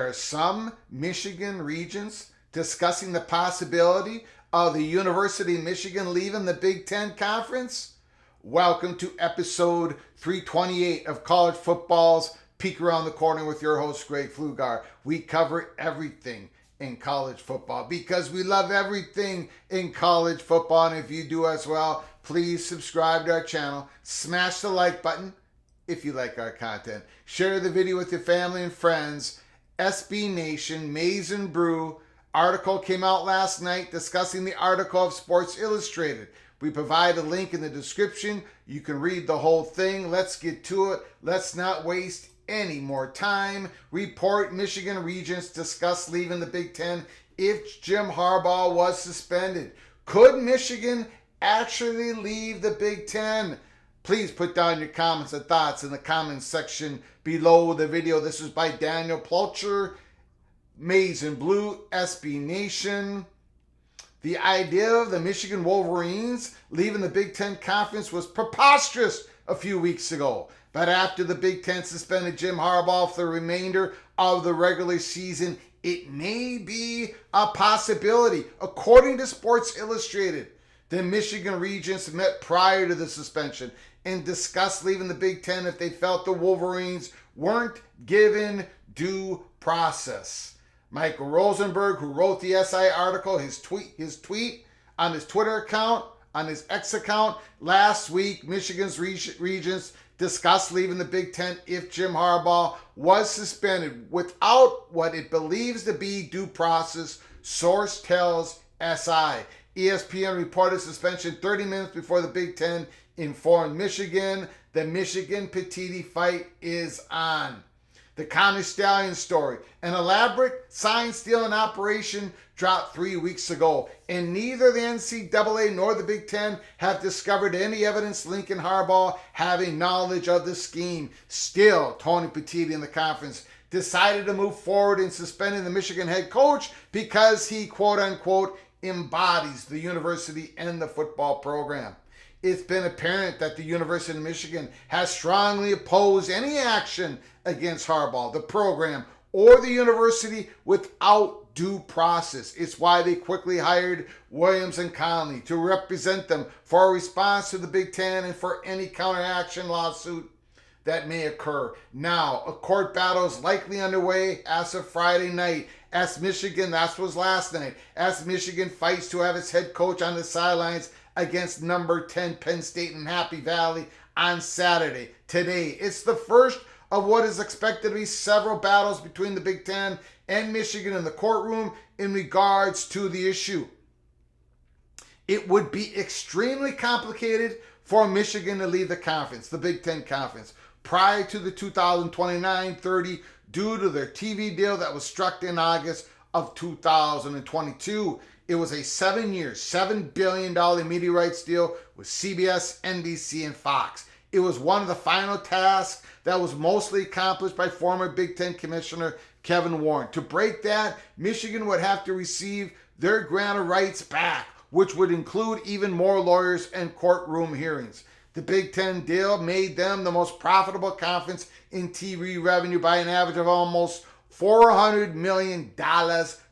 There are some Michigan Regents discussing the possibility of the University of Michigan leaving the Big Ten Conference. Welcome to episode 328 of College Football's Peek Around the Corner with your host, Greg Flugar. We cover everything in college football because we love everything in college football. And if you do as well, please subscribe to our channel. Smash the like button if you like our content. Share the video with your family and friends. SB Nation, Maize and Brew article came out last night discussing the article of Sports Illustrated. We provide a link in the description. You can read the whole thing. Let's get to it. Let's not waste any more time. Report: Michigan Regents discuss leaving the Big Ten if Jim Harbaugh was suspended. Could Michigan actually leave the Big Ten? Please put down your comments and thoughts in the comments section below the video. This is by Daniel Plutcher, Maize and Blue, SB Nation. The idea of the Michigan Wolverines leaving the Big Ten Conference was preposterous a few weeks ago. But after the Big Ten suspended Jim Harbaugh for the remainder of the regular season, it may be a possibility. According to Sports Illustrated, the Michigan Regents met prior to the suspension and discussed leaving the Big Ten if they felt the Wolverines weren't given due process. Michael Rosenberg, who wrote the SI article, his tweet on his Twitter account, on his X account last week, Michigan's Regents discussed leaving the Big Ten if Jim Harbaugh was suspended without what it believes to be due process, source tells SI. ESPN reported suspension 30 minutes before the Big Ten informed Michigan. The Michigan Petiti fight is on. The Connor Stallion story. An elaborate sign-stealing operation dropped 3 weeks ago, and neither the NCAA nor the Big Ten have discovered any evidence linking Harbaugh having knowledge of the scheme. Still, Tony Petiti and the conference decided to move forward in suspending the Michigan head coach because he, quote-unquote, embodies the university and the football program. It's been apparent that the University of Michigan has strongly opposed any action against Harbaugh, the program, or the university without due process. It's why they quickly hired Williams and Conley to represent them for a response to the Big Ten and for any counteraction lawsuit that may occur. Now, a court battle is likely underway as of Friday night as Michigan, that was last night, as Michigan fights to have its head coach on the sidelines against number 10 Penn State in Happy Valley on Saturday. Today, it's the first of what is expected to be several battles between the Big Ten and Michigan in the courtroom in regards to the issue. It would be extremely complicated for Michigan to leave the conference, the Big Ten Conference, prior to the 2029-30 due to their TV deal that was struck in August of 2022. It was a 7-year, $7 billion media rights deal with CBS, NBC, and Fox. It was one of the final tasks that was mostly accomplished by former Big Ten Commissioner Kevin Warren. To break that, Michigan would have to receive their grant of rights back, which would include even more lawyers and courtroom hearings. The Big Ten deal made them the most profitable conference in TV revenue by an average of almost $400 million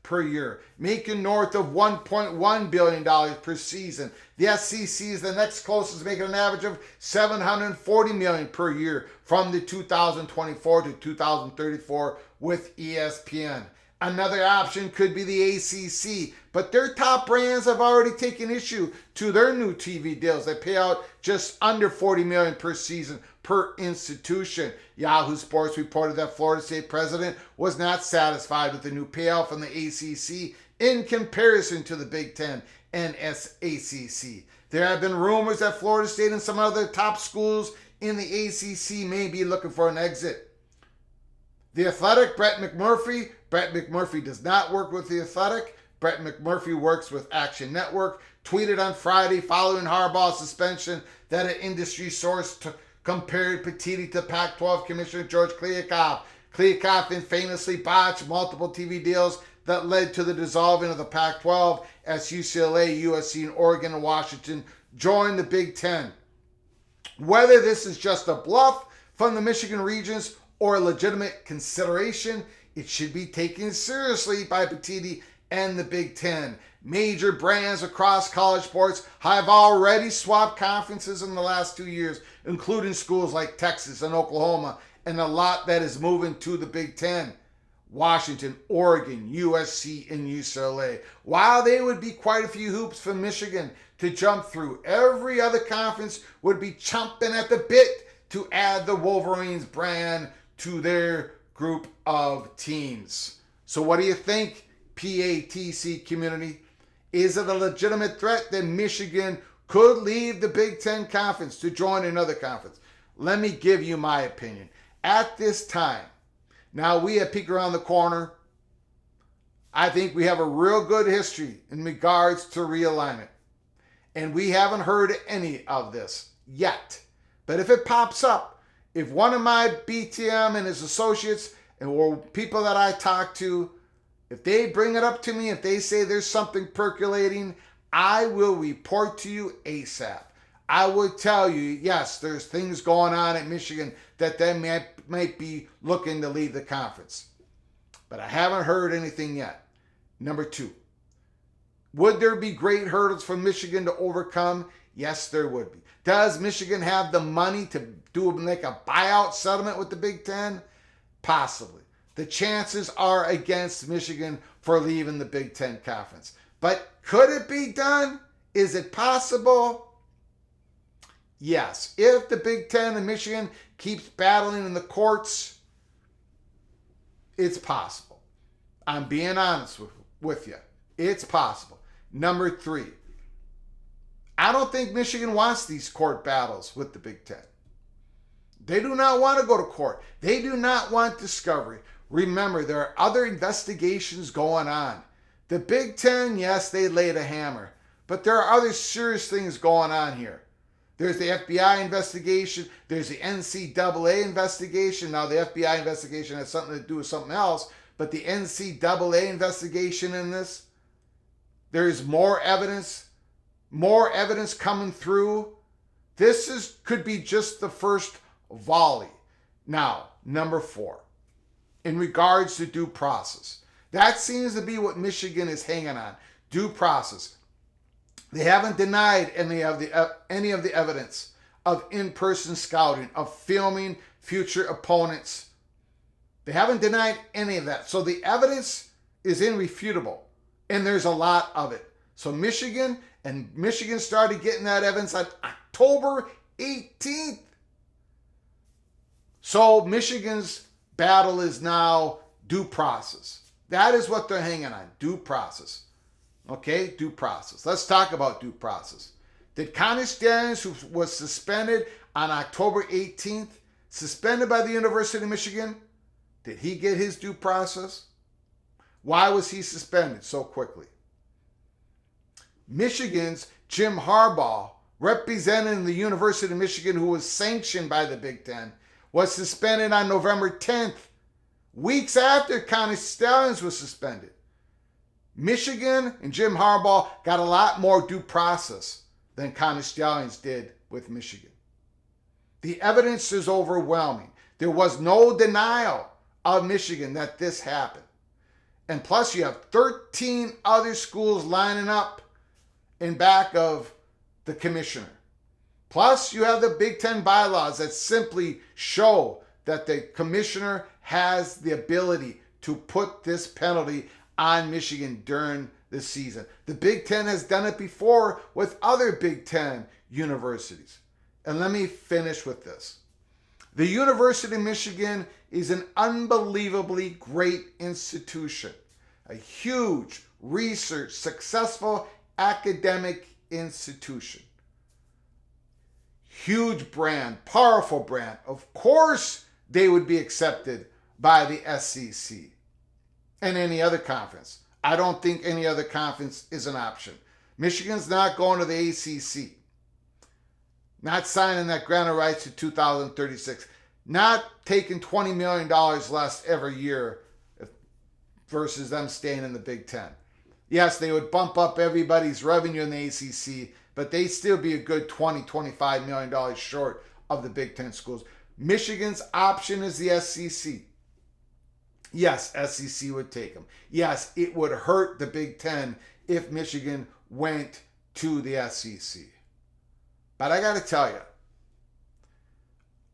per year, making north of $1.1 billion per season. The SEC is the next closest, making an average of $740 million per year from the 2024 to 2034 with ESPN. Another option could be the ACC, but their top brands have already taken issue to their new TV deals that pay out just under $40 million per season per institution. Yahoo Sports reported that Florida State president was not satisfied with the new payout from the ACC in comparison to the Big Ten and SACC. There have been rumors that Florida State and some other top schools in the ACC may be looking for an exit. The Athletic, Brett McMurphy does not work with The Athletic. Brett McMurphy works with Action Network, tweeted on Friday following Harbaugh's suspension that an industry source compared Petiti to Pac-12 Commissioner George Kliavkoff. Kliavkoff famously botched multiple TV deals that led to the dissolving of the Pac-12 as UCLA, USC, and Oregon and Washington joined the Big Ten. Whether this is just a bluff from the Michigan Regents or a legitimate consideration It should be taken seriously by Petitti and the Big Ten. Major brands across college sports have already swapped conferences in the last 2 years, including schools like Texas and Oklahoma, and a lot that is moving to the Big Ten. Washington, Oregon, USC, and UCLA. While there would be quite a few hoops for Michigan to jump through, every other conference would be chomping at the bit to add the Wolverines brand to their group of teams. So what do you think, PATC community? Is it a legitimate threat that Michigan could leave the Big Ten Conference to join another conference? Let me give you my opinion. At this time, now we have peek around the corner. I think we have a real good history in regards to realignment. And we haven't heard any of this yet. But if it pops up, if one of my BTM and his associates or people that I talk to, if they bring it up to me, if they say there's something percolating, I will report to you ASAP. I would tell you, yes, there's things going on at Michigan that they might be looking to leave the conference. But I haven't heard anything yet. Number 2, would there be great hurdles for Michigan to overcome? Yes, there would be. Does Michigan have the money to make a buyout settlement with the Big Ten? Possibly. The chances are against Michigan for leaving the Big Ten Conference. But could it be done? Is it possible? Yes. If the Big Ten and Michigan keeps battling in the courts, it's possible. I'm being honest with you. It's possible. Number 3, I don't think Michigan wants these court battles with the Big Ten. They do not want to go to court. They do not want discovery. Remember, there are other investigations going on. The Big Ten, yes, they laid a hammer, but there are other serious things going on here. There's the FBI investigation. There's the NCAA investigation. Now, the FBI investigation has something to do with something else, but the NCAA investigation in this, there's more evidence coming through. This could be just the first volley. Now, number 4, in regards to due process, that seems to be what Michigan is hanging on. Due process. They haven't denied any of the evidence of in-person scouting, of filming future opponents. They haven't denied any of that. So the evidence is irrefutable, and there's a lot of it. So Michigan started getting that evidence on October 18th. So Michigan's battle is now due process. That is what they're hanging on, due process. Okay, due process. Let's talk about due process. Did Connor Stalions, who was suspended on October 18th, suspended by the University of Michigan, did he get his due process? Why was he suspended so quickly? Michigan's Jim Harbaugh, representing the University of Michigan, who was sanctioned by the Big Ten, was suspended on November 10th, weeks after Connor Stalions was suspended. Michigan and Jim Harbaugh got a lot more due process than Connor Stalions did with Michigan. The evidence is overwhelming. There was no denial of Michigan that this happened. And plus you have 13 other schools lining up in back of the commissioner. Plus you have the Big Ten bylaws that simply show that the commissioner has the ability to put this penalty on Michigan during the season. The Big Ten has done it before with other Big Ten universities. And let me finish with this. The University of Michigan is an unbelievably great institution, a huge research, successful academic institution. Huge brand, powerful brand. Of course, they would be accepted by the SEC and any other conference. I don't think any other conference is an option. Michigan's not going to the ACC. Not signing that grant of rights to 2036. Not taking $20 million less every year versus them staying in the Big Ten. Yes, they would bump up everybody's revenue in the ACC, but they'd still be a good $20, $25 million short of the Big Ten schools. Michigan's option is the SEC. Yes, SEC would take them. Yes, it would hurt the Big Ten if Michigan went to the SEC. But I got to tell you,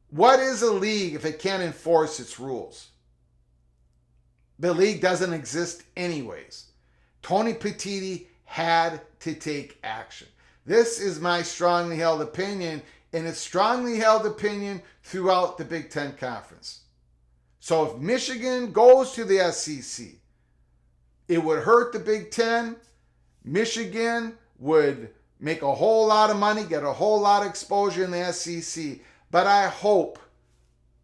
what is a league if it can't enforce its rules? The league doesn't exist anyways. Tony Petitti had to take action. This is my strongly held opinion, and it's strongly held opinion throughout the Big Ten Conference. So if Michigan goes to the SEC, it would hurt the Big Ten. Michigan would make a whole lot of money, get a whole lot of exposure in the SEC. But I hope,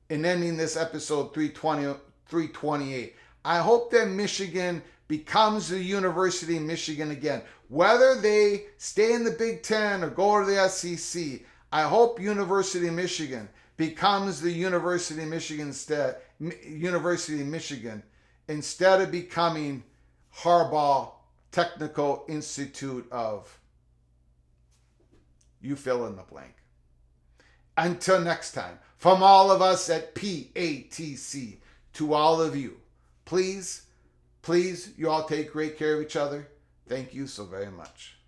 in ending this episode 328, I hope that Michigan becomes the University of Michigan again. Whether they stay in the Big Ten or go to the SEC, I hope University of Michigan becomes the University of Michigan instead of becoming Harbaugh Technical Institute of, you fill in the blank. Until next time, from all of us at PATC to all of you, please, you all take great care of each other. Thank you so very much.